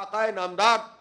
आकाए नामदार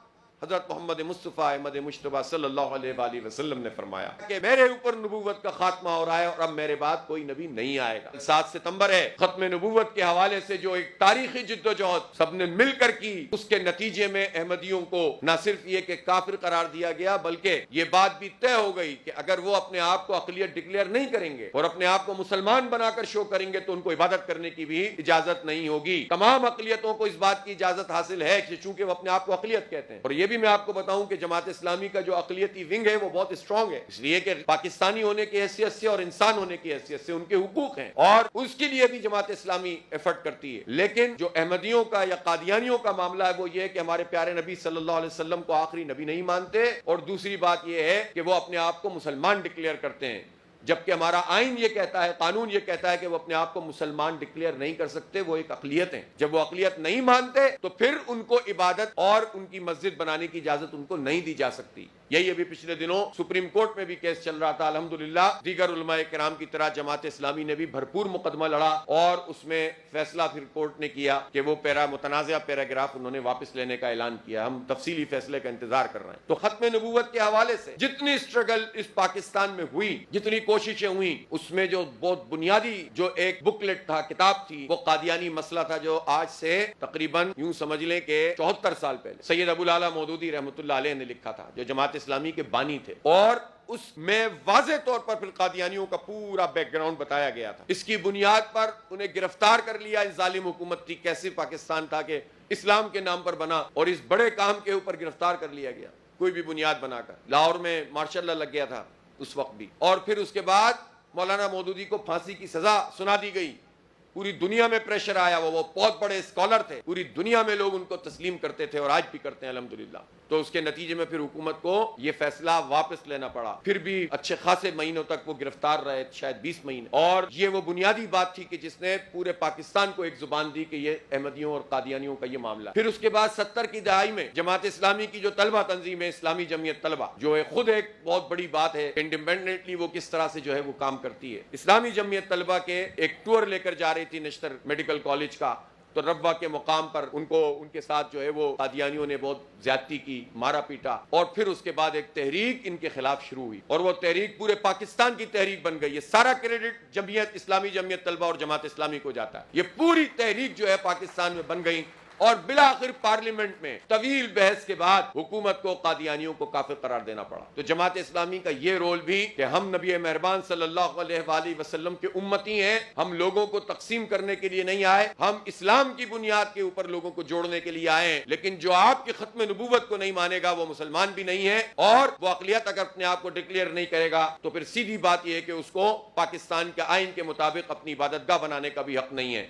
हजरत मोहम्मद मुस्तफ़ा अहमद मुश्तबा सल्लल्लाहु अलैहि वसल्लम ने फरमाया कि मेरे ऊपर नबूवत का खात्मा हो रहा है और अब मेरे बाद कोई नबी नहीं आएगा। 7 सितंबर है, खत्म नबूवत के हवाले से जो एक तारीखी जिद्दोजहद सबने मिलकर की, उसके नतीजे में अहमदियों को न सिर्फ ये कि काफिर करार दिया गया, बल्कि ये बात भी तय हो गई कि अगर वो अपने आप को अक़लियत डिक्लेयर नहीं करेंगे और अपने आप को मुसलमान बनाकर शो करेंगे तो उनको इबादत करने की भी इजाजत नहीं होगी। तमाम अक़लियतों को इस बात की इजाजत हासिल है कि चूंकि वो अपने आप को अक़लियत कहते हैं। और ये भी मैं आपको बताऊं कि जमात इस्लामी का जो अक़लियती विंग है वो बहुत स्ट्रांग है, इसलिए कि पाकिस्तानी होने की हैसियत से और इंसान होने की हैसियत से उनके हुकूक हैं और उसके लिए भी जमात इस्लामी एफर्ट करती है। लेकिन जो अहमदियों का या कादियानियों का मामला है वो ये है कि हमारे प्यारे नबी सल्लल्लाहु अलैहि वसल्लम को आखिरी नबी नहीं मानते, और दूसरी बात ये है कि वो अपने आप को मुसलमान डिक्लेयर करते हैं, जबकि हमारा आइन ये कहता है, कानून ये कहता है कि वो अपने आप को मुसलमान डिक्लेयर नहीं कर सकते, वो एक अक़लियत है। जब वो अक़लियत नहीं मानते तो फिर उनको इबादत और उनकी मस्जिद बनाने की इजाजत उनको नहीं दी जा सकती। यही अभी पिछले दिनों सुप्रीम कोर्ट में भी केस चल रहा था। अल्हम्दुलिल्लाह दीगर उलमाए किराम की तरह जमात इस्लामी ने भी भरपूर मुकदमा लड़ा और उसमें फैसला फिर कोर्ट ने किया कि वो मुतनाज़ा पैराग्राफ उन्होंने वापस लेने का ऐलान किया। हम तफसीली फैसले का इंतजार कर रहे हैं। तो खत्म नबूवत के हवाले से जितनी स्ट्रगल इस पाकिस्तान में हुई, जितनी कोशिशें हुई, उसमें जो बहुत बुनियादी जो एक बुकलेट था, किताब थी, वो कादियानी मसला था, जो आज से तकरीबन यूं समझ लें कि 74 साल पहले सैयद अबुल आला मौदूदी रहमतुल्लाह अलैह ने लिखा था, जो जमात इस्लामी के बानी थे। और उसमें वाज़े तौर पर फिर कादियानियों का पूरा बैकग्राउंड बताया गया था। इसकी बुनियाद पर उन्हें गिरफ्तार कर लिया। इस जालिम हुकूमत थी, कैसे पाकिस्तान था कि इस्लाम के नाम पर बना और इस बड़े काम के ऊपर गिरफ्तार कर लिया गया, कोई भी बुनियाद बनाकर। लाहौर में मार्शल लॉ लग गया था उस वक्त भी, और फिर उसके बाद मौलाना मौदूदी को फांसी की सजा सुना दी गई। पूरी दुनिया में प्रेशर आया। वो बहुत बड़े स्कॉलर थे, पूरी दुनिया में लोग उनको तस्लीम करते थे और आज भी करते हैं अल्हम्दुलिल्लाह। तो उसके नतीजे में फिर हुकूमत को ये फैसला वापस लेना पड़ा। फिर भी अच्छे खासे महीनों तक वो गिरफ्तार रहे, शायद 20 महीने। और ये वो बुनियादी बात थी कि जिसने पूरे पाकिस्तान को एक जुबान दी कि ये अहमदियों और कादियानियों का ये मामला। फिर उसके बाद 70 की दहाई में जमात इस्लामी की जो तलबा तंजीम है, इस्लामी जमीयत तलबा, जो है खुद एक बहुत बड़ी बात है, इंडिपेंडेंटली वो किस तरह से जो है वो काम करती है। इस्लामी जमीयत तलबा के एक टूर लेकर जा रही थी नश्तर मेडिकल कॉलेज का, तो रब्वा के मुकाम पर उनके साथ जो है वो कादियानियों ने बहुत ज्यादती की, मारा पीटा, और फिर उसके बाद एक तहरीक इनके खिलाफ शुरू हुई और वो तहरीक पूरे पाकिस्तान की तहरीक बन गई। ये सारा क्रेडिट जमीयत इस्लामी जमीयत तलबा और जमात इस्लामी को जाता है। ये पूरी तहरीक जो है पाकिस्तान में बन गई और बिला आखिर पार्लियामेंट में तवील बहस के बाद हुकूमत को कादियानियों को काफिर करार देना पड़ा। तो जमात इस्लामी का ये रोल भी कि हम नबी मेहरबान सल्लल्लाहु अलैहि वसल्लम के उम्मती हैं, हम लोगों को तकसीम करने के लिए नहीं आए, हम इस्लाम की बुनियाद के ऊपर लोगों को जोड़ने के लिए आए हैं। लेकिन जो आपकी खत्म नबूवत को नहीं मानेगा वो मुसलमान भी नहीं है, और वो अक़लियत अगर अपने आप को डिक्लेयर नहीं करेगा तो फिर सीधी बात यह है कि उसको पाकिस्तान के आइन के मुताबिक अपनी इबादतगाह बनाने का भी हक नहीं है।